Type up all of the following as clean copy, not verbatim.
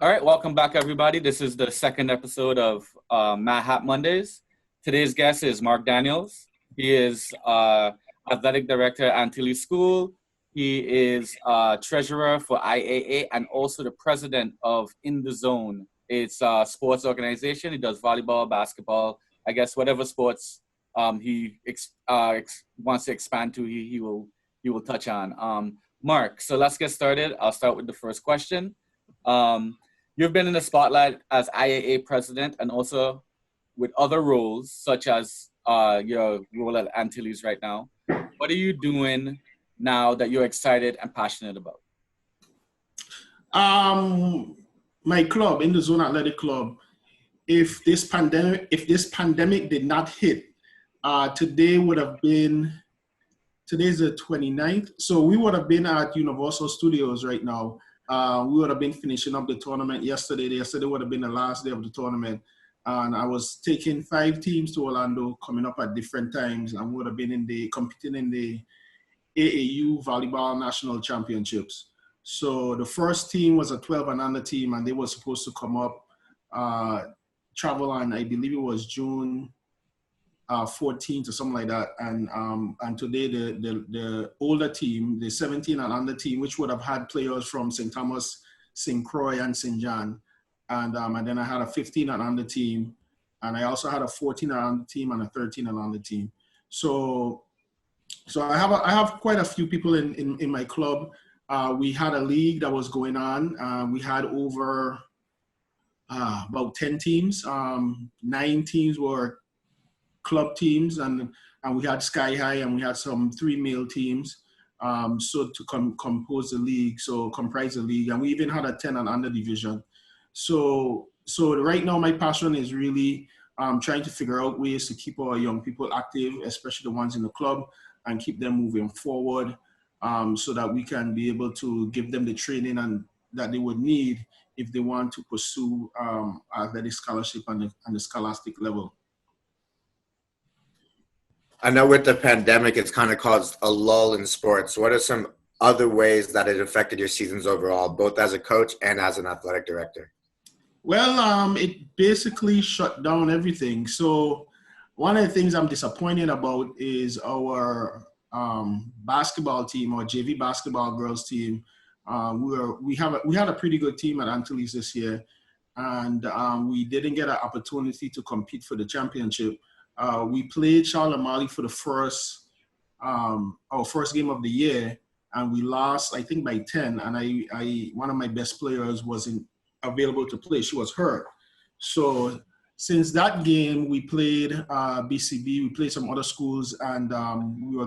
All right, welcome back, everybody. This is the second episode of Mad Hat Mondays. Today's guest is Mark Daniels. He is athletic director at Antilles School. He is treasurer for IAA and also the president of In the Zone. It's a sports organization. He does volleyball, basketball, I guess whatever sports he wants to expand to. He will touch on. Mark, so let's get started. I'll start with the first question. Um, You've been in the spotlight as IAA president and also with other roles, such as your role at Antilles right now. What are you doing now that you're excited and passionate about? Um, my club, in the Zone Athletic Club, if this pandemic did not hit, today would have been today's the 29th, so we would have been at Universal Studios right now. We would have been finishing up the tournament yesterday. Yesterday would have been the last day of the tournament. And I was taking 5 teams to Orlando, coming up at different times, and would have been competing in the AAU Volleyball National Championships. So the first team was a 12 and under team, and they were supposed to come up, uh, travel on, I believe it was June 14th or something like that. And today the older team, the 17 and under team, which would have had players from St. Thomas, St. Croix, and St. John, and then I had a 15 and under team, and I also had a 14 and under team and a 13 and under team. So I have quite a few people in my club. We had a league that was going on. We had over about 10 teams. 9 teams were club teams, and we had Sky High, and we had some 3 male teams. So to compose the league, so comprise the league, and we even had a 10 and under division. So right now my passion is really trying to figure out ways to keep our young people active, especially the ones in the club, and keep them moving forward, so that we can be able to give them the training and that they would need if they want to pursue athletic scholarship on the scholastic level. I know with the pandemic, it's kind of caused a lull in sports. What are some other ways that it affected your seasons overall, both as a coach and as an athletic director? Well, it basically shut down everything. So one of the things I'm disappointed about is our basketball team, our JV basketball girls team. We had a pretty good team at Antilles this year, and we didn't get an opportunity to compete for the championship. We played Charlotte Mali for the our first game of the year, and we lost, I think, by 10. And I one of my best players wasn't available to play. She was hurt. So since that game, we played BCB, we played some other schools, and we were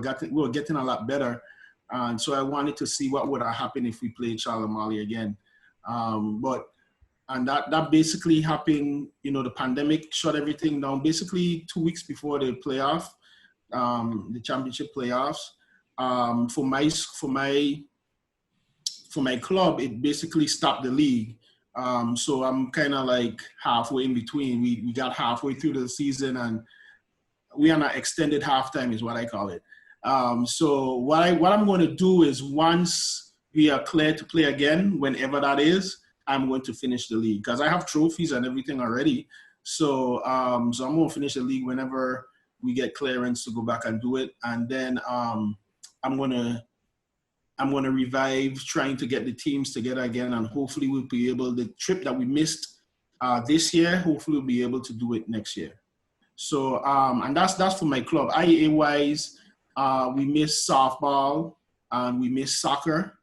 getting a lot better. And so I wanted to see what would have happened if we played Charlotte Mali again. But and that basically happened. The pandemic shut everything down. Basically, 2 weeks before the the championship playoffs. For my club, it basically stopped the league. So I'm kind of like halfway in between. We got halfway through the season, and we are on an extended halftime, is what I call it. So what I'm going to do is, once we are clear to play again, whenever that is, I'm going to finish the league, because I have trophies and everything already. So I'm going to finish the league whenever we get clearance to go back and do it, and then I'm gonna revive trying to get the teams together again, and hopefully we'll be able, the trip that we missed this year, hopefully we'll be able to do it next year. So and that's for my club. IAA wise, we missed softball and we missed soccer.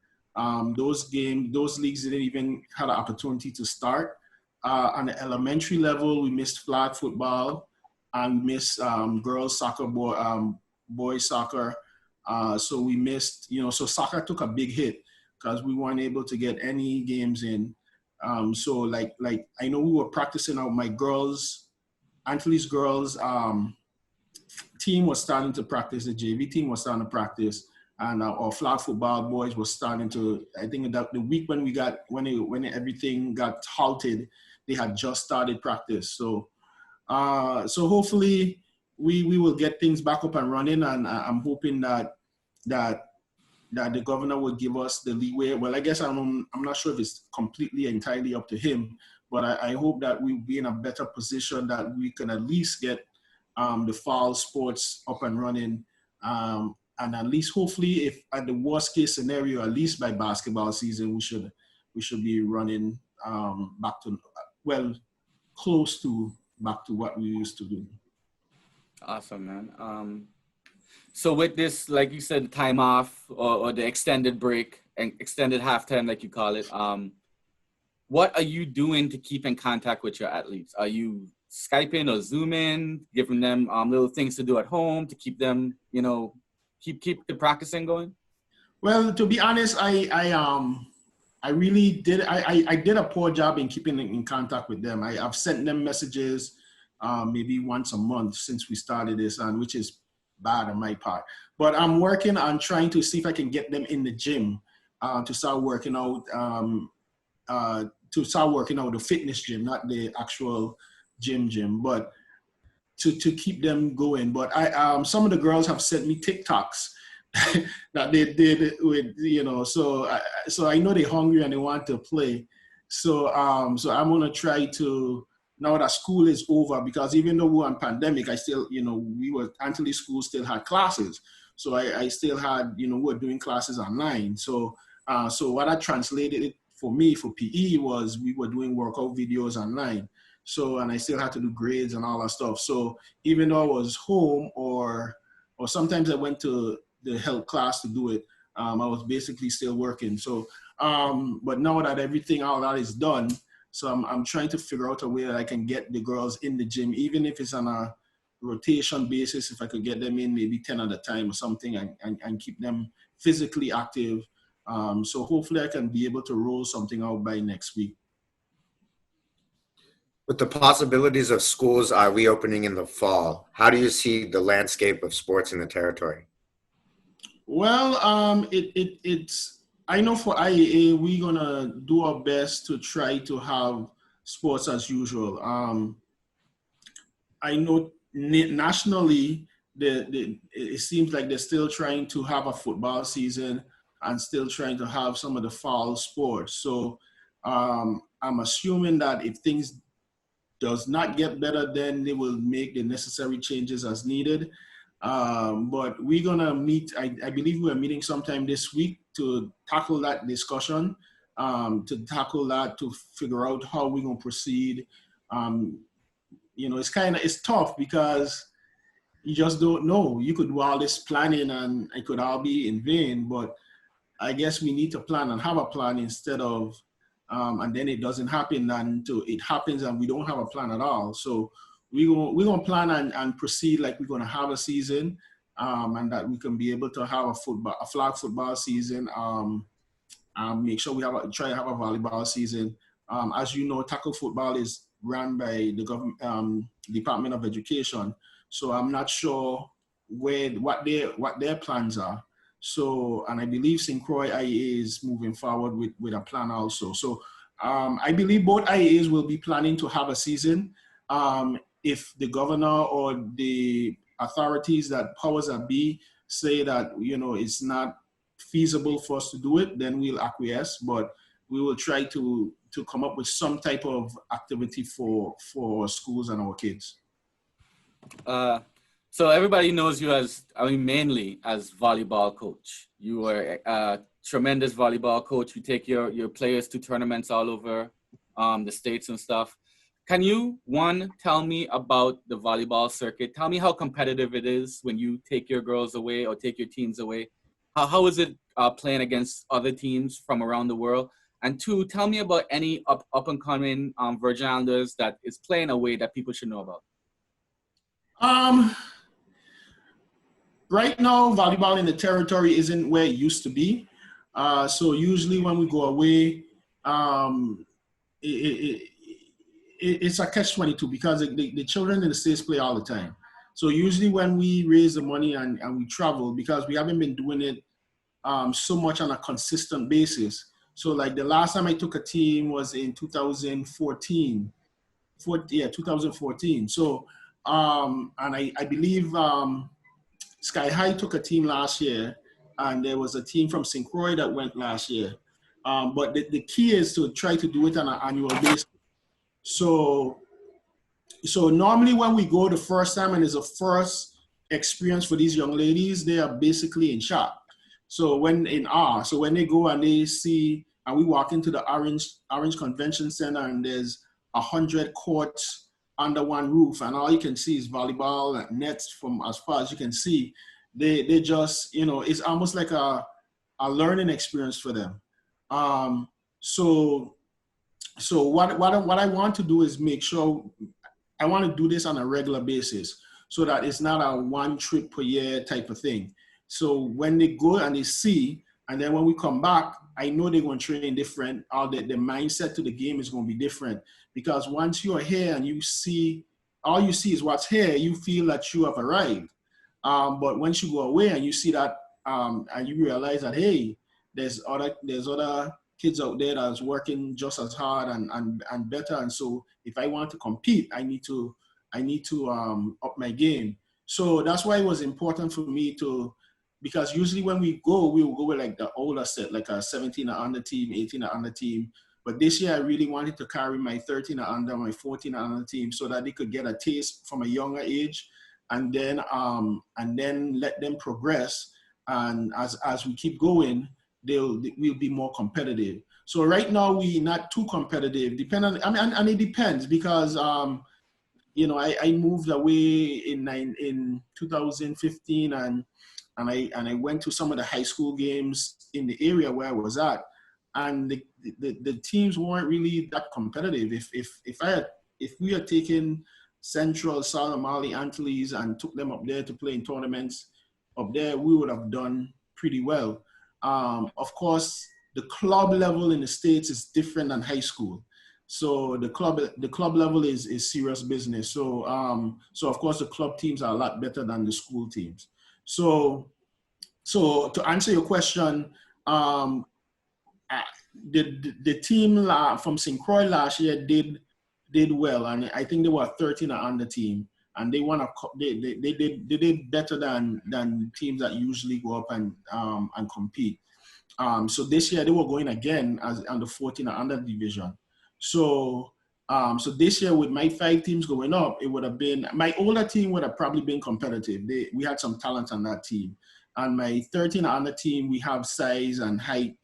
Those leagues didn't even have an opportunity to start. On the elementary level, we missed flag football and we missed girls soccer, boys soccer. So we missed, so soccer took a big hit because we weren't able to get any games in. So like I know we were practicing out. My girls, Antilles girls team was starting to practice. The JV team was starting to practice, and our flag football boys was starting to. I think that the week when everything got halted, they had just started practice. So hopefully we will get things back up and running, and I'm hoping that that the governor would give us the leeway. Well, I guess I'm not sure if it's completely entirely up to him, but I hope that we'll be in a better position that we can at least get the fall sports up and running. And at least hopefully, if at the worst case scenario, at least by basketball season, we should be running back to, well, close to back to what we used to do. Awesome, man. So with this, like you said, time off or the extended break and extended halftime, like you call it, what are you doing to keep in contact with your athletes? Are you Skyping or Zooming, giving them little things to do at home to keep them, keep the practicing going? Well, to be honest, I really did. I did a poor job in keeping in contact with them. I've sent them messages maybe once a month since we started this, and which is bad on my part. But I'm working on trying to see if I can get them in the gym to start working out. The fitness gym, not the actual gym, but to keep them going. But some of the girls have sent me TikToks that they did with, so I know they're hungry and they want to play. So I'm gonna try to, now that school is over, because even though we're on pandemic, I still, Antilles school still had classes. So I still had, we're doing classes online. So what I translated it for me for PE was we were doing workout videos online. So, and I still had to do grades and all that stuff. So even though I was home or sometimes I went to the health class to do it, I was basically still working. So, but now that all that is done, so I'm trying to figure out a way that I can get the girls in the gym, even if it's on a rotation basis, if I could get them in maybe 10 at a time or something and keep them physically active. So hopefully I can be able to roll something out by next week. With the possibilities of schools reopening in the fall, how do you see the landscape of sports in the territory? Well, it's I know for IAA, we're gonna do our best to try to have sports as usual. I know nationally, it seems like they're still trying to have a football season and still trying to have some of the fall sports. So I'm assuming that if things does not get better, then they will make the necessary changes as needed. But we're gonna meet, I believe we're meeting sometime this week to tackle that discussion, to figure out how we're gonna proceed. It's tough because you just don't know. You could do all this planning and it could all be in vain, but I guess we need to plan and have a plan instead of, and then it doesn't happen and it happens and we don't have a plan at all. So we're gonna plan and proceed like we're gonna have a season, and that we can be able to have a flag football season. Make sure we try to have a volleyball season. As you know, tackle football is run by the government, Department of Education. So I'm not sure what their plans are. So, and I believe St. Croix IAA is moving forward with a plan also. So I believe both IAAs will be planning to have a season. If the governor or the authorities that powers that be say that, it's not feasible for us to do it, then we'll acquiesce, but we will try to come up with some type of activity for schools and our kids. So everybody knows you mainly as volleyball coach. You are a tremendous volleyball coach. You take your players to tournaments all over the States and stuff. Can you, one, tell me about the volleyball circuit? Tell me how competitive it is when you take your girls away or take your teams away. How is it playing against other teams from around the world? And two, tell me about any up-and-coming Virgin Islanders that is playing away that people should know about. Right now, volleyball in the territory isn't where it used to be. So usually when we go away, it's a catch-22 because the children in the States play all the time. So usually when we raise the money and we travel, because we haven't been doing it so much on a consistent basis. So like the last time I took a team was in 2014. 2014. So, and I believe Sky High took a team last year and there was a team from St. Croix that went last year. But the key is to try to do it on an annual basis. So normally when we go the first time and it's a first experience for these young ladies, they are basically in shock. So when they go and they see, and we walk into the Orange Convention Center and there's 100 courts under one roof and all you can see is volleyball and nets from as far as you can see, they just, it's almost like a learning experience for them. So what I want to do is make sure I want to do this on a regular basis so that it's not a one trip per year type of thing. So when they go and they see, and then when we come back, I know they're going to train different. All the mindset to the game is going to be different, because once you're here and you see, all you see is what's here, you feel that you have arrived. But once you go away and you see that, and you realize that, hey, there's other kids out there that's working just as hard and better. And so if I want to compete, I need to up my game. So that's why it was important for me to, because usually when we will go with like the older set, like a 17 and under team, 18 and under team. But this year I really wanted to carry my 13 and under, my 14 and under team so that they could get a taste from a younger age, and then let them progress. And as we keep going, we'll be more competitive. So right now we're not too competitive, and it depends because I moved away in 2015 and I went to some of the high school games in the area where I was at, and the teams weren't really that competitive. If we had taken Central, Southern Mali, Antilles and took them up there to play in tournaments up there, we would have done pretty well. Of course, the club level in the States is different than high school. So the club level is serious business. So of course the club teams are a lot better than the school teams. So to answer your question, the team from St. Croix last year did well, and I think they were 13 and under team, and they did better than teams that usually go up and compete. So this year they were going again as on the 14 and under division. So this year with my 5 teams going up, it would have been, my older team would have probably been competitive. We had some talent on that team. And my 13 and under team, we have size and height.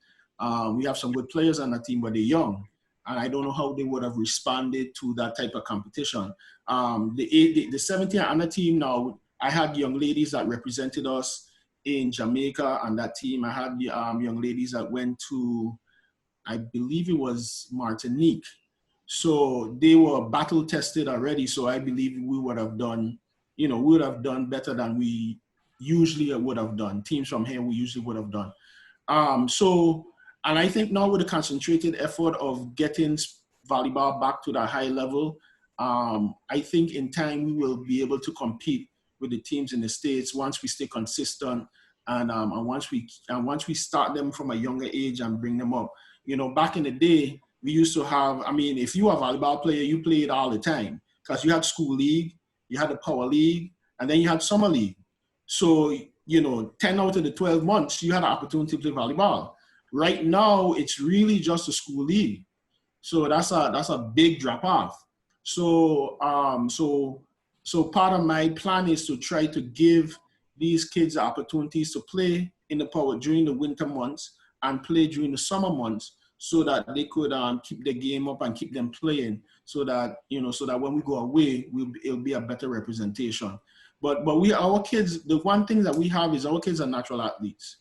We have some good players on that team, but they're young. And I don't know how they would have responded to that type of competition. The 17 and under team now, I had young ladies that represented us in Jamaica on that team. I had young ladies that went to, I believe it was Martinique. So they were battle tested already. So I believe we would have done better than we usually would have done. Teams from here, we usually would have done. And I think now with the concentrated effort of getting volleyball back to that high level, I think in time we will be able to compete with the teams in the States once we stay consistent and once we start them from a younger age and bring them up. Back in the day, we used to have, if you were a volleyball player, you played all the time because you had school league, you had the power league, and then you had summer league. So, 10 out of the 12 months, you had an opportunity to play volleyball. Right now, it's really just a school league. So that's a big drop off. So part of my plan is to try to give these kids opportunities to play in the power during the winter months and play during the summer months so that they could keep the game up and keep them playing so that when we go away, it'll be a better representation. But our kids, the one thing that we have is our kids are natural athletes.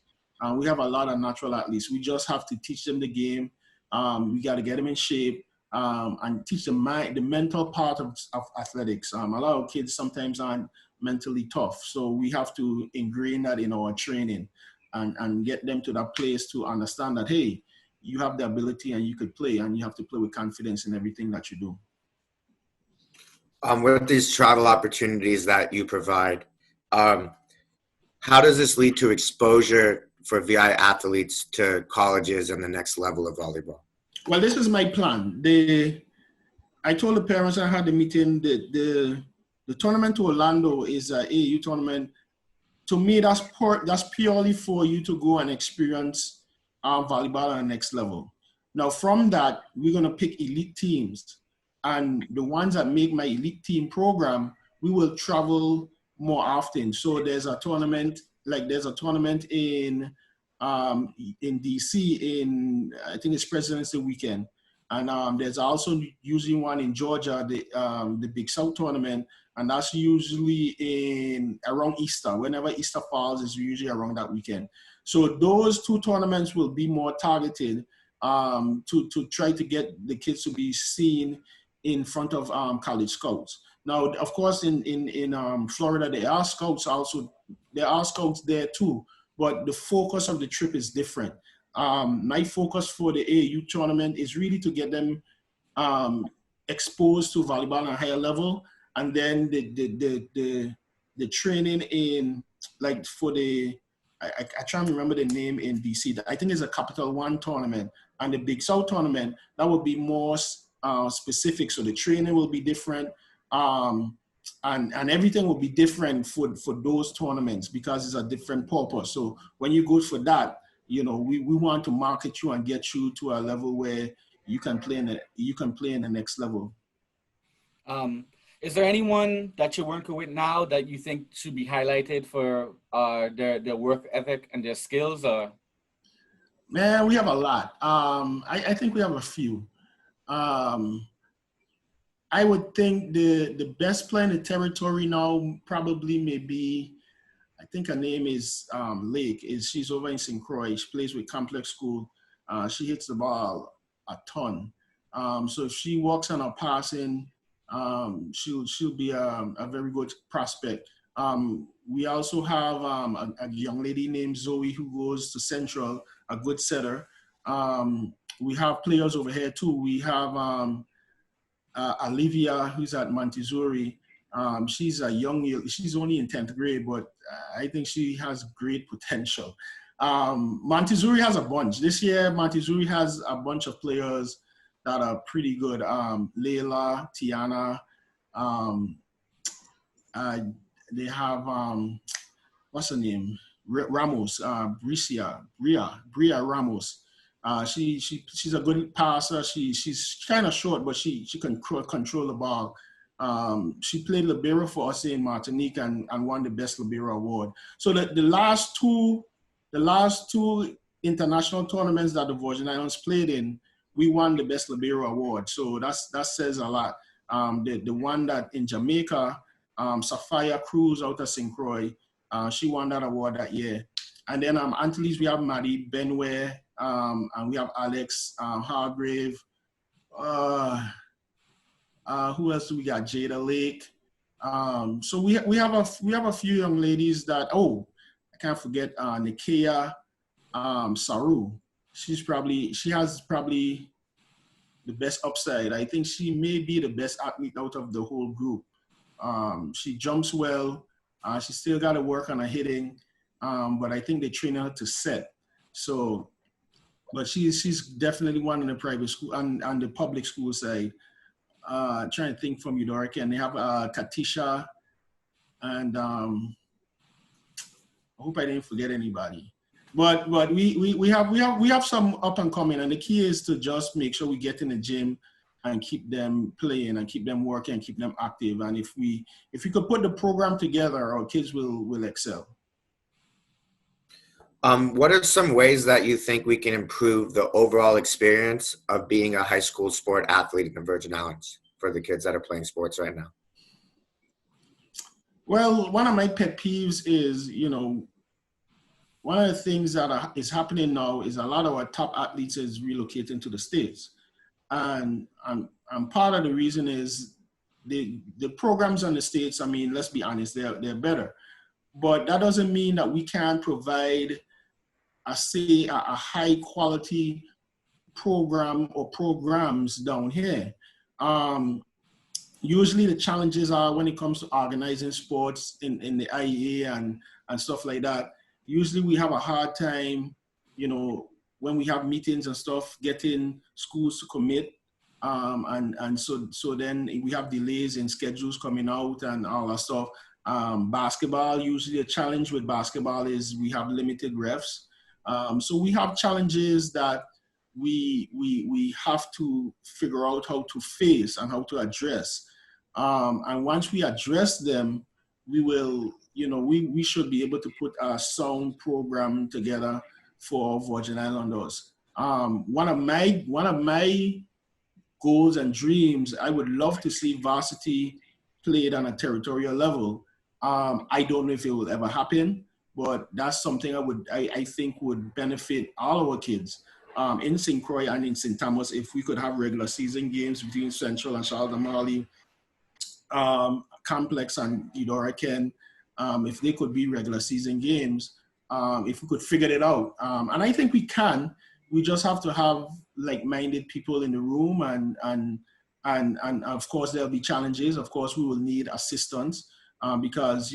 We have a lot of natural athletes. We just have to teach them the game. We got to get them in shape and teach them the mental part of athletics. A lot of kids sometimes aren't mentally tough. So we have to ingrain that in our training and get them to that place to understand that, hey, you have the ability and you could play, and you have to play with confidence in everything that you do. With these travel opportunities that you provide, how does this lead to exposure for VI athletes to colleges and the next level of volleyball? Well, this is my plan. I told the parents I had the meeting, the tournament to Orlando is an AAU tournament to me, that's purely for you to go and experience volleyball on the next level. Now, from that, we're going to pick elite teams. And the ones that make my elite team program, we will travel more often. So there's a tournament in DC I think it's President's Day weekend. And there's also usually one in Georgia, the Big South tournament, and that's usually around Easter. Whenever Easter falls, it's usually around that weekend. So those two tournaments will be more targeted to try to get the kids to be seen in front of college scouts. Now, of course, in Florida, there are scouts there too, but the focus of the trip is different. My focus for the AAU tournament is really to get them exposed to volleyball on a higher level, and then the training in, like, for the I try to remember the name in DC. I think it's a Capital One tournament, and the Big South tournament that will be more specific. So the training will be different, and everything will be different for those tournaments because it's a different purpose. So when you go for that, we want to market you and get you to a level where you can play in the next level. Is there anyone that you're working with now that you think should be highlighted for their work ethic and their skills? Or man, we have a lot. I think we have a few. I would think the best player in the territory now probably maybe, I think her name is Lake. She's over in St. Croix. She plays with Complex School. She hits the ball a ton. So if she works on her passing, she'll be a very good prospect. We also have a young lady named Zoe who goes to Central, a good setter. We have players over here too. We have Olivia, who's at Montessori. She's only in 10th grade, but I think she has great potential. Montessori has a bunch. This year, Montessori has a bunch of players that are pretty good. Layla, Tiana, they have, what's her name? Ramos, Bria Ramos. She's a good passer. She's kind of short, but she can control the ball. She played libero for us in Martinique and won the best libero award. So the last two international tournaments that the Virgin Islands played in, we won the best libero award. So that says a lot. The one that in Jamaica, Sophia Cruz out of St. Croix, she won that award that year. And then Antilles, we have Maddie Benway, and we have Alex Hargrave. Who else do we got? Jada Lake. So we have a few young ladies that, I can't forget Nikia Saru. She has probably the best upside. I think she may be the best athlete out of the whole group. She jumps well. She still got to work on her hitting, but I think they train her to set. So, but she's definitely one in the private school and the public school side. Trying to think from Eudorica, and they have Katisha, and I hope I didn't forget anybody. But we have some up and coming, and the key is to just make sure we get in the gym and keep them playing and keep them working and keep them active. And if we could put the program together, our kids will excel. What are some ways that you think we can improve the overall experience of being a high school sport athlete in the Virgin Islands for the kids that are playing sports right now? Well, one of my pet peeves is, one of the things that is happening now is a lot of our top athletes is relocating to the States. And part of the reason is the programs in the States, I mean, let's be honest, they're better. But that doesn't mean that we can't provide a high quality program or programs down here. Usually the challenges are when it comes to organizing sports in the IEA and stuff like that. Usually we have a hard time, when we have meetings and stuff, getting schools to commit. And so then we have delays in schedules coming out and all that stuff. Basketball, usually a challenge with basketball is we have limited refs. So we have challenges that we have to figure out how to face and how to address. And once we address them, we will, we should be able to put a sound program together for Virgin Islanders. One of my goals and dreams, I would love to see varsity played on a territorial level. I don't know if it will ever happen, but that's something I think would benefit all our kids in St. Croix and in St. Thomas if we could have regular season games between Central and Charlotte Amalie, Complex and Eudora Ken, if they could be regular season games, if we could figure it out. And I think we can. We just have to have like-minded people in the room, and of course there'll be challenges. Of course, we will need assistance because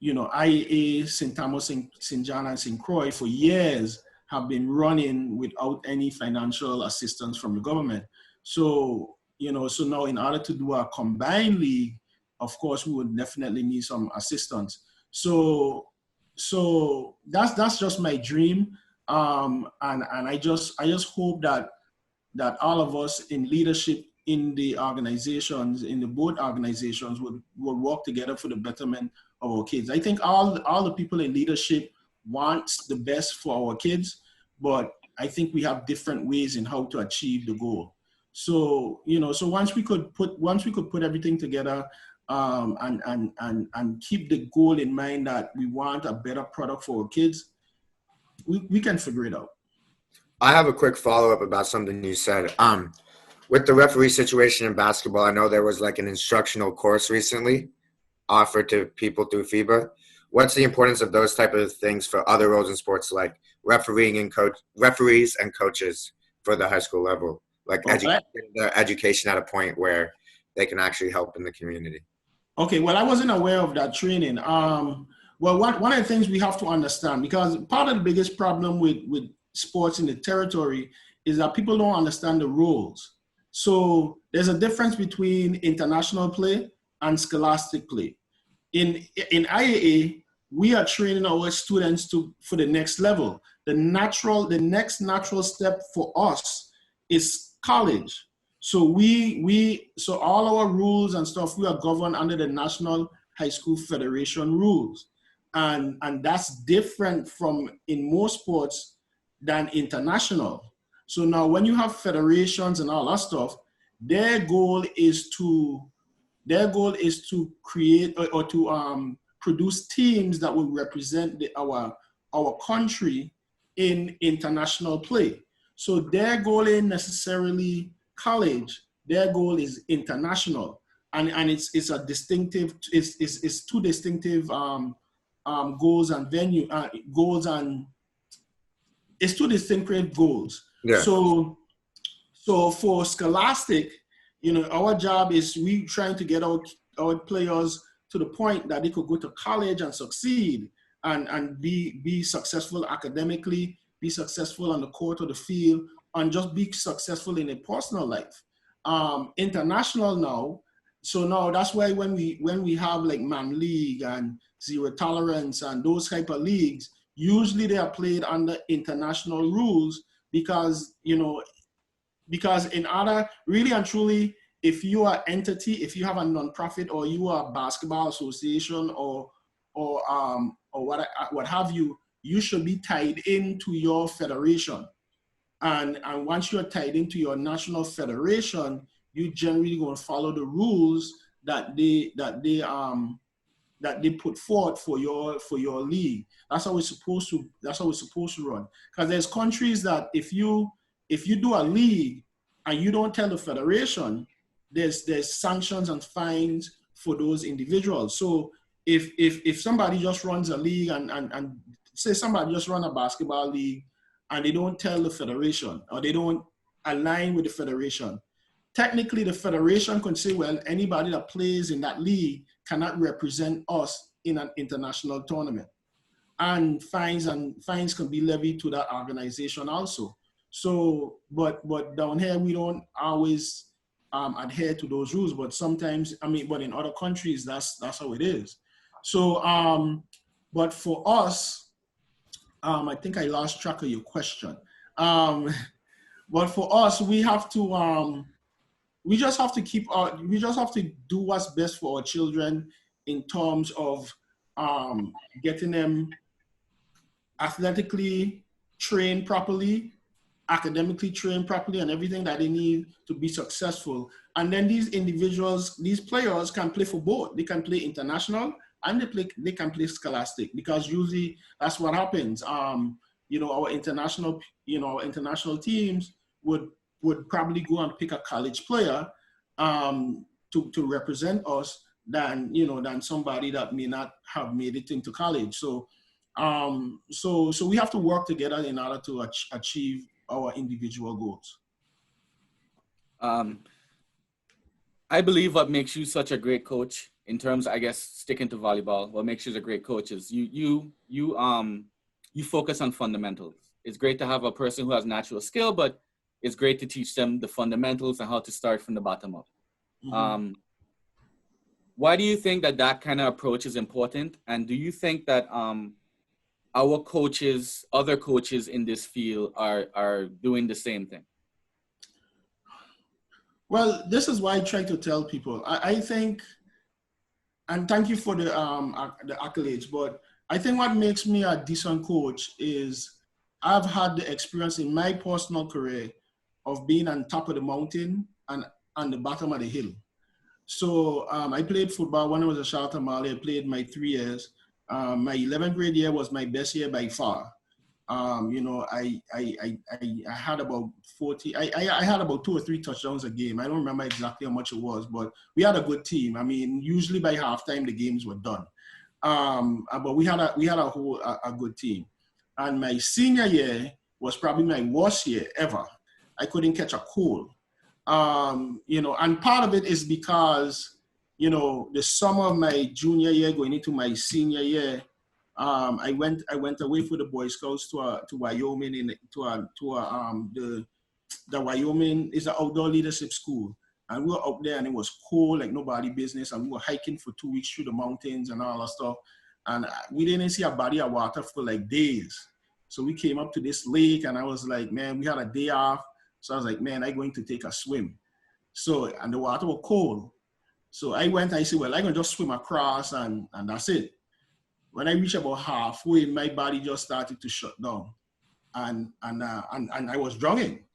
IAA, St. Thomas, St. John, and St. Croix for years have been running without any financial assistance from the government. So so now in order to do a combined league, of course, we would definitely need some assistance. So that's just my dream. And I just hope that all of us in leadership in the organizations, in the board organizations, would work together for the betterment of our kids. I think all the people in leadership want the best for our kids, but I think we have different ways in how to achieve the goal. So so once we could put everything together, and keep the goal in mind that we want a better product for our kids, we can figure it out. I have a quick follow-up about something you said. With the referee situation in basketball, I know there was like an instructional course recently offered to people through FIBA. What's the importance of those type of things for other roles in sports, like referees and coaches for the high school level, like education at a point where they can actually help in the community? Okay, well, I wasn't aware of that training. Well, one of the things we have to understand, because part of the biggest problem with sports in the territory is that people don't understand the rules. So there's a difference between international play and scholastic play. In IAA, we are training our students for the next level. The next natural step for us is college. So so all our rules and stuff, we are governed under the National High School Federation rules. And that's different from in most sports than international. So now when you have federations and all that stuff, their goal is to create or to produce teams that will represent our country in international play. So their goal ain't necessarily college, their goal is international. And it's a distinctive, it's two distinctive goals and it's two distinctive goals. Yeah. So for scholastic, our job is we trying to get our players to the point that they could go to college and succeed and be successful academically, be successful on the court or the field, and just be successful in a personal life. International now, so now that's why when we have like Man League and Zero Tolerance and those type of leagues, usually they are played under international rules because in order, really and truly, if you are entity, if you have a nonprofit or you are a basketball association or what have you, you should be tied into your federation. And once you're tied into your national federation, you generally going to follow the rules that they put forth for your league. That's how it's supposed to run. Because there's countries that if you do a league and you don't tell the federation, there's sanctions and fines for those individuals. So if somebody just runs a league and say somebody just run a basketball league and they don't tell the federation or they don't align with the federation, technically the federation can say, well, anybody that plays in that league cannot represent us in an international tournament. And fines can be levied to that organization also. So, but down here we don't always adhere to those rules. But sometimes, but in other countries, that's how it is. So, but for us, I think I lost track of your question. But for us, we have to, we just have to do what's best for our children in terms of getting them athletically trained properly, academically trained properly, and everything that they need to be successful. And then these individuals, these players can play for both. They can play international and they can play scholastic, because usually that's what happens. Our international teams would probably go and pick a college player to represent us than somebody that may not have made it into college. So we have to work together in order to achieve our individual goals. I believe what makes you such a great coach, in terms, I guess, sticking to volleyball, what makes you a great coach is you focus on fundamentals. It's great to have a person who has natural skill, but it's great to teach them the fundamentals and how to start from the bottom up. Mm-hmm. Why do you think that kind of approach is important? And do you think that our coaches, other coaches in this field are doing the same thing? Well, this is why I try to tell people. I think, and thank you for the accolades, but I think what makes me a decent coach is I've had the experience in my personal career of being on top of the mountain and on the bottom of the hill. So I played football when I was a Charlotte Mali. I played my 3 years. My 11th grade year was my best year by far. I had about 40. I had about 2 or 3 touchdowns a game. I don't remember exactly how much it was, but we had a good team. I mean, usually by halftime the games were done. But we had a good team. And my senior year was probably my worst year ever. I couldn't catch a cold. And part of it is because, the summer of my junior year going into my senior year, I went away for the Boy Scouts to Wyoming the Wyoming is an outdoor leadership school, and we were up there and it was cold like nobody business, and we were hiking for 2 weeks through the mountains and all that stuff, and we didn't see a body of water for like days. So we came up to this lake and I was like, man, we had a day off, so I was like, man, I'm going to take a swim. So, and the water was cold, so I said, well, I'm gonna just swim across and that's it. When I reached about halfway, my body just started to shut down, and I was drowning.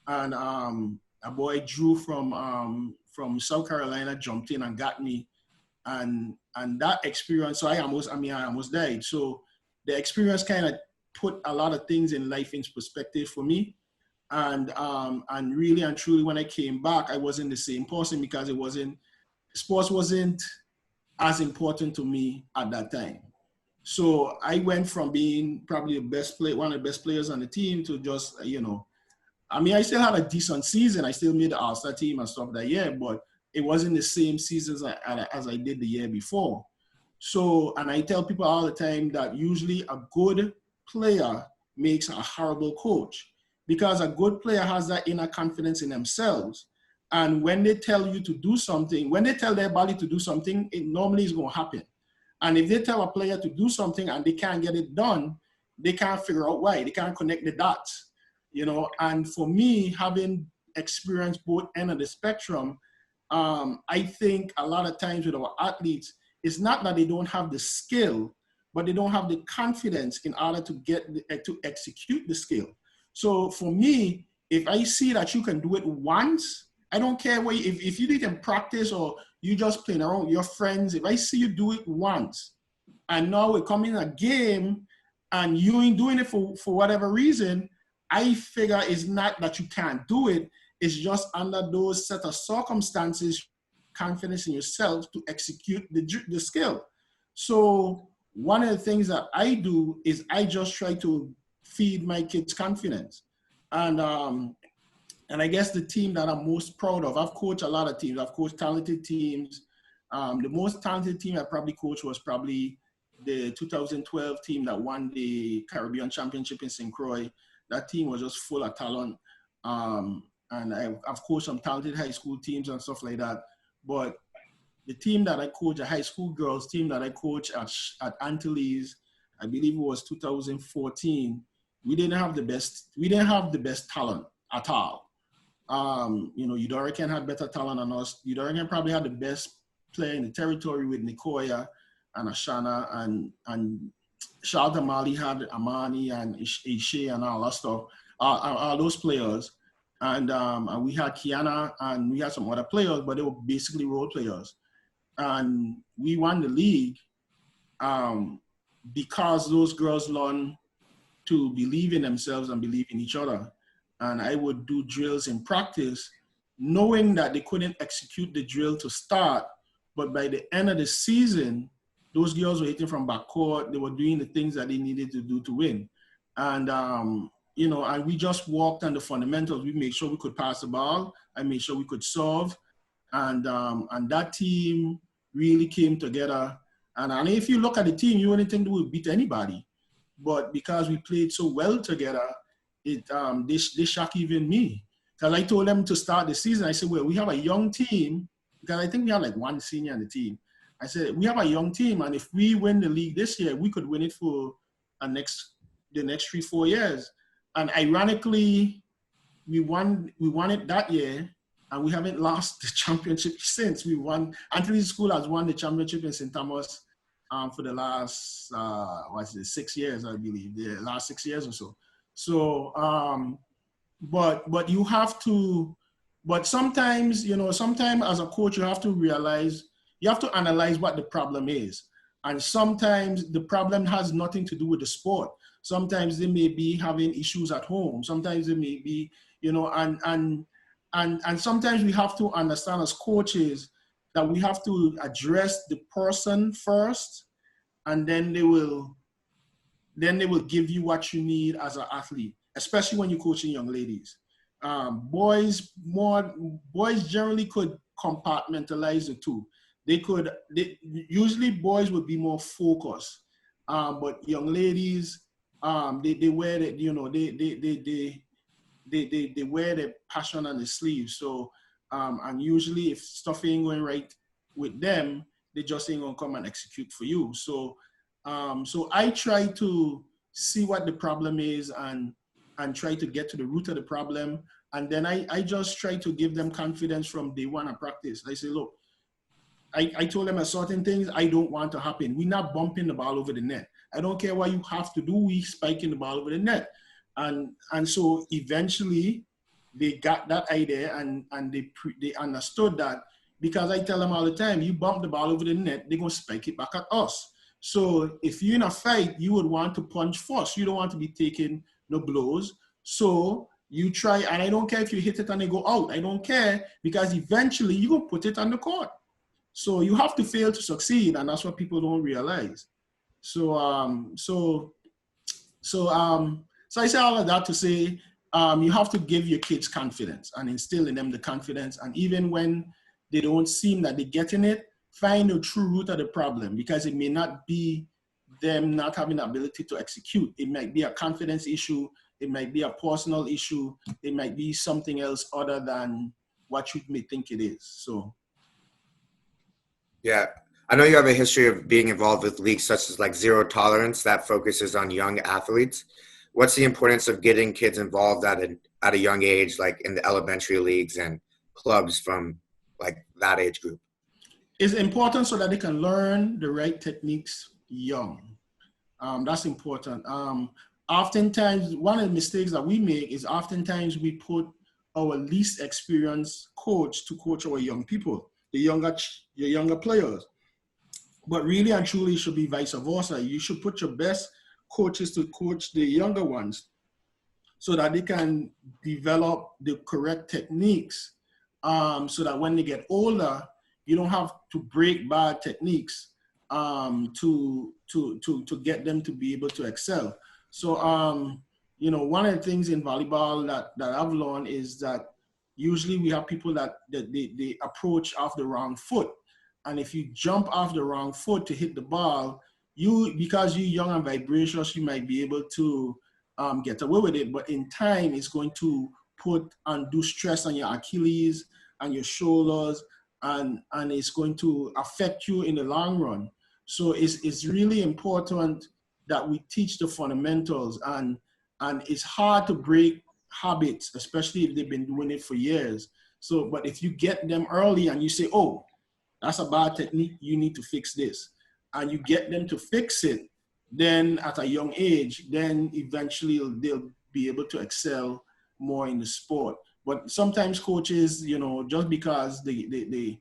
And a boy Drew from South Carolina jumped in and got me, and that experience. So I almost died. So the experience kind of put a lot of things in life in perspective for me, and really and truly, when I came back, I wasn't the same person, because sports wasn't as important to me at that time. So I went from being probably one of the best players on the team to just, I still had a decent season. I still made the All-Star team and stuff that year, but it wasn't the same season as I did the year before. So, and I tell people all the time that usually a good player makes a horrible coach, because a good player has that inner confidence in themselves. And when they tell you to do something, when they tell their body to do something, it normally is going to happen. And if they tell a player to do something and they can't get it done, they can't figure out why. They can't connect the dots, And for me, having experienced both ends of the spectrum, I think a lot of times with our athletes, it's not that they don't have the skill, but they don't have the confidence in order to execute the skill. So for me, if I see that you can do it once, I don't care if you didn't practice or you just playing around with your friends. If I see you do it once, and now we come in a game and you ain't doing it for whatever reason, I figure it's not that you can't do it. It's just under those set of circumstances, confidence in yourself to execute the skill. So one of the things that I do is I just try to feed my kids confidence. And I guess the team that I'm most proud of, I've coached a lot of teams. I've coached talented teams. The most talented team I probably coached was probably the 2012 team that won the Caribbean Championship in St. Croix. That team was just full of talent. and I've coached some talented high school teams and stuff like that. But the team that I coach, a high school girls team that I coach at Antilles, I believe it was 2014. We didn't have the best talent at all. Udorican had better talent than us. Udorican probably had the best player in the territory with Nicoya and Ashana, and Charlotte Mali had Amani and Ishe and all that stuff, all those players. And we had Kiana and we had some other players, but they were basically role players. And we won the league because those girls learned to believe in themselves and believe in each other. And I would do drills in practice, knowing that they couldn't execute the drill to start, but by the end of the season, those girls were hitting from backcourt. They were doing the things that they needed to do to win. And, and we just walked on the fundamentals. We made sure we could pass the ball. I made sure we could serve. And that team really came together. And if you look at the team, you wouldn't think they would beat anybody. But because we played so well together, they shocked even me. Because I told them to start the season, I said, well, we have a young team, because I think we have like one senior on the team. I said, we have a young team, and if we win the league this year, we could win it for the next 3-4 years. And ironically, we won it that year, and we haven't lost the championship since. We won. Antilles School has won the championship in St. Thomas for the last 6 years, I believe, the last 6 years or so. So, but you have to. But sometimes, sometimes as a coach, you have to analyze what the problem is. And sometimes the problem has nothing to do with the sport. Sometimes they may be having issues at home. Sometimes they may be, and sometimes we have to understand as coaches that we have to address the person first, and then they will give you what you need as an athlete, especially when you're coaching young ladies. Boys generally could compartmentalize the two. Usually boys would be more focused, but young ladies, they wear it, they wear the passion on the sleeve. So, and usually if stuff ain't going right with them, they just ain't gonna come and execute for you. So, so I try to see what the problem is and try to get to the root of the problem. And then I just try to give them confidence from day one of practice. I say, look, I told them certain things I don't want to happen. We're not bumping the ball over the net. I don't care what you have to do. We spiking the ball over the net. And so eventually they got that idea and they understood that, because I tell them all the time, you bump the ball over the net, they're going to spike it back at us. So if you're in a fight, you would want to punch first. You don't want to be taking no blows. So you try, and I don't care if you hit it and they go out. I don't care, because eventually you're going to put it on the court. So you have to fail to succeed, and that's what people don't realize. So I say all of that to say, you have to give your kids confidence and instill in them the confidence. And even when they don't seem that they're getting it, find the true root of the problem, because it may not be them not having the ability to execute. It might be a confidence issue. It might be a personal issue. It might be something else other than what you may think it is. So. Yeah. I know you have a history of being involved with leagues such as like Zero Tolerance that focuses on young athletes. What's the importance of getting kids involved at a young age, like in the elementary leagues and clubs from like that age group? It's important so that they can learn the right techniques young. That's important. Oftentimes, one of the mistakes that we make is oftentimes we put our least experienced coach to coach our young people, the younger players. But really and truly, it should be vice versa. You should put your best coaches to coach the younger ones so that they can develop the correct techniques, so that when they get older, you don't have to break bad techniques to get them to be able to excel. So, one of the things in volleyball that I've learned is that usually we have people that they approach off the wrong foot. And if you jump off the wrong foot to hit the ball, because you're young and vivacious, you might be able to get away with it. But in time, it's going to put and do stress on your Achilles and your shoulders, and it's going to affect you in the long run. So it's really important that we teach the fundamentals, and it's hard to break habits, especially if they've been doing it for years. So, but if you get them early and you say, oh, that's a bad technique, you need to fix this, and you get them to fix it, then at a young age, then eventually they'll be able to excel more in the sport. But sometimes coaches, just because the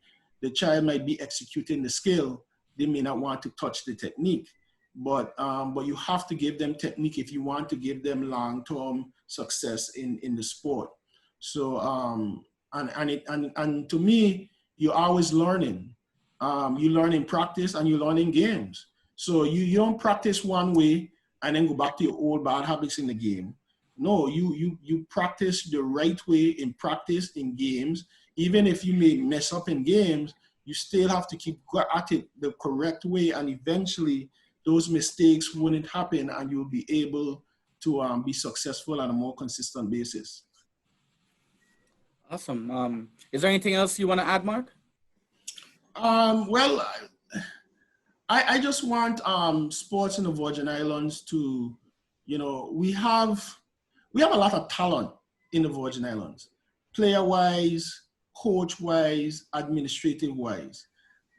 child might be executing the skill, they may not want to touch the technique. But you have to give them technique if you want to give them long-term success in the sport. So and to me, you're always learning. You learn in practice and you learn in games. So you don't practice one way and then go back to your old bad habits in the game. No, you practice the right way in practice in games. Even if you may mess up in games, you still have to keep at it the correct way, and eventually those mistakes wouldn't happen and you'll be able to be successful on a more consistent basis. Awesome. Is there anything else you want to add, Mark? Well, I just want sports in the Virgin Islands to, we have a lot of talent in the Virgin Islands, player-wise, coach-wise, administrative-wise.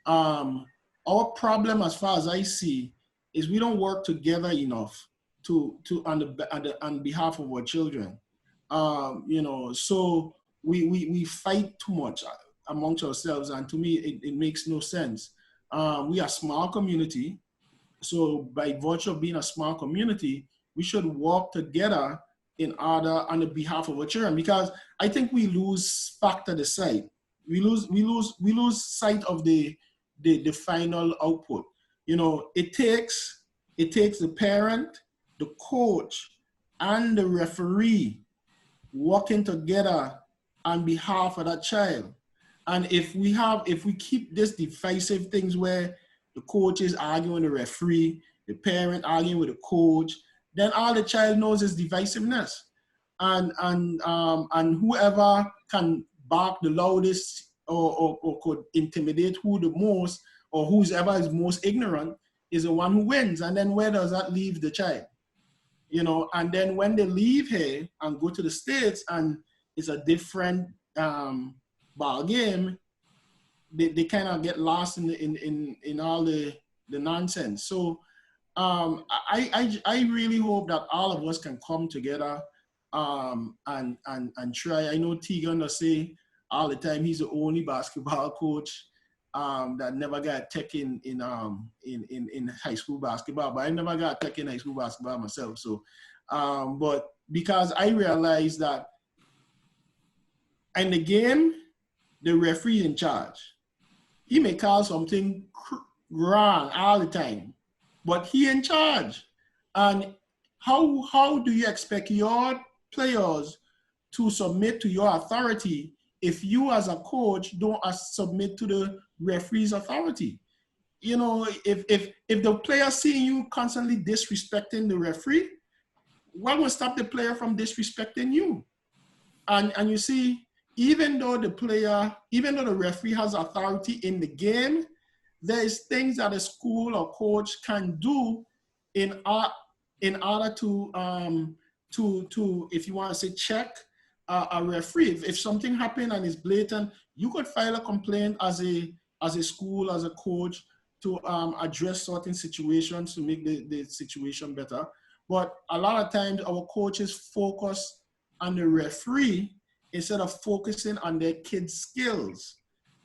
Our problem, as far as I see, is we don't work together enough on behalf of our children. So we fight too much amongst ourselves, and to me, it makes no sense. We are a small community, so by virtue of being a small community, we should work together in order on the behalf of our children, because I think we lose factor the sight. We lose sight of the final output. It takes the parent, the coach, and the referee working together on behalf of that child. And if we keep this divisive things where the coach is arguing with the referee, the parent arguing with the coach, then all the child knows is divisiveness. And whoever can bark the loudest or could intimidate who the most, or whoever is most ignorant, is the one who wins. And then where does that leave the child? And then when they leave here and go to the States and it's a different ball game, they kind of get lost in all the nonsense. So I really hope that all of us can come together and try. I know Tegan will say all the time he's the only basketball coach that never got tech in high school basketball, but I never got tech in high school basketball myself. So, but because I realized that in the game, the referee in charge. He may call something wrong all the time, but he in charge. And how do you expect your players to submit to your authority if you as a coach don't submit to the referee's authority? If the player seeing you constantly disrespecting the referee, what will stop the player from disrespecting you? And you see, even though the referee has authority in the game, there is things that a school or coach can do in order to if you want to say check a referee. If something happened and it's blatant, you could file a complaint as a school, as a coach, to address certain situations to make the situation better. But a lot of times our coaches focus on the referee instead of focusing on their kids' skills.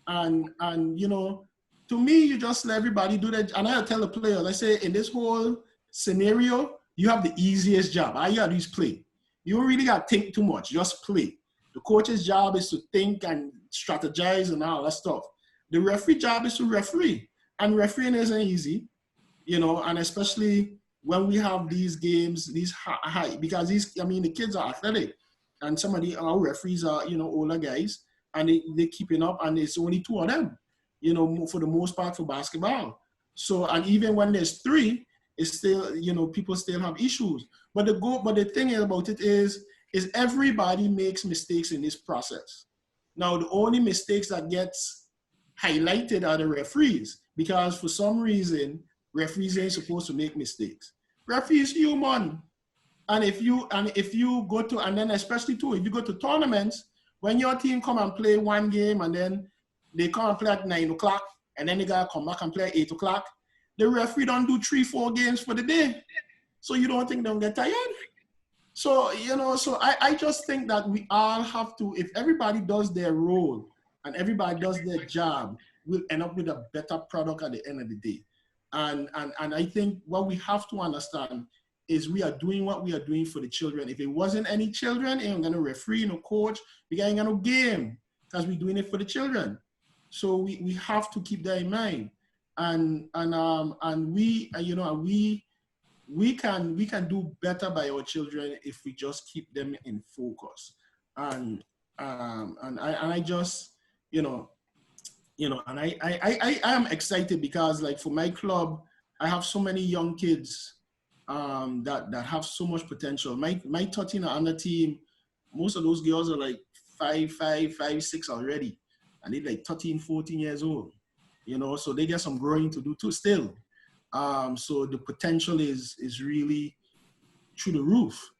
And to me, you just let everybody do that. And I tell the players, I say, in this whole scenario, you have the easiest job. All you gotta do is play. You don't really gotta think too much, just play. The coach's job is to think and strategize and all that stuff. The referee job is to referee. And refereeing isn't easy, and especially when we have these games, these high, because the kids are athletic. And some of our referees are, older guys, and they're keeping up, and it's only two of them, for the most part for basketball. So, and even when there's three, it's still, people still have issues. But the thing about it is, is everybody makes mistakes in this process. Now, the only mistakes that gets highlighted are the referees, because for some reason, referees ain't supposed to make mistakes. Referees human. And if you go to, and then especially too, if you go to tournaments, when your team come and play one game and then they come and play at 9 o'clock and then they gotta come back and play at 8 o'clock, the referee don't do 3-4 games for the day. So you don't think they'll get tired? So, so I just think that we all have to, if everybody does their role and everybody does their job, we'll end up with a better product at the end of the day. And I think what we have to understand is we are doing what we are doing for the children. If it wasn't any children, ain't gonna referee, no coach, we ain't gonna no game, because we're doing it for the children. So we have to keep that in mind. And we can do better by our children if we just keep them in focus. And I just, and I am excited because, like, for my club, I have so many young kids that have so much potential. My 13 under team, most of those girls are like 5, 6 already, and they're like 13, 14 years old. So they get some growing to do too still. So the potential is really through the roof.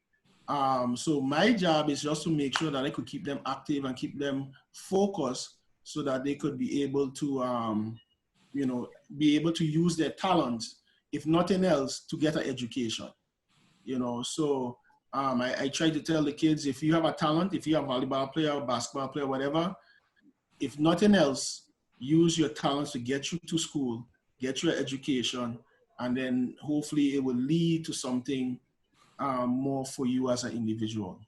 So my job is just to make sure that I could keep them active and keep them focused, so that they could be able to, use their talents, if nothing else, to get an education. So I try to tell the kids, if you have a talent, if you're a volleyball player or basketball player, whatever, if nothing else, use your talents to get you to school, get your education, and then hopefully it will lead to something more for you as an individual.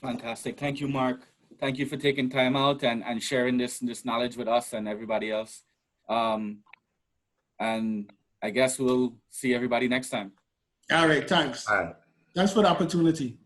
Fantastic. Thank you, Mark. Thank you for taking time out and sharing this knowledge with us and everybody else. And I guess we'll see everybody next time. All right, thanks. All right. Thanks for the opportunity.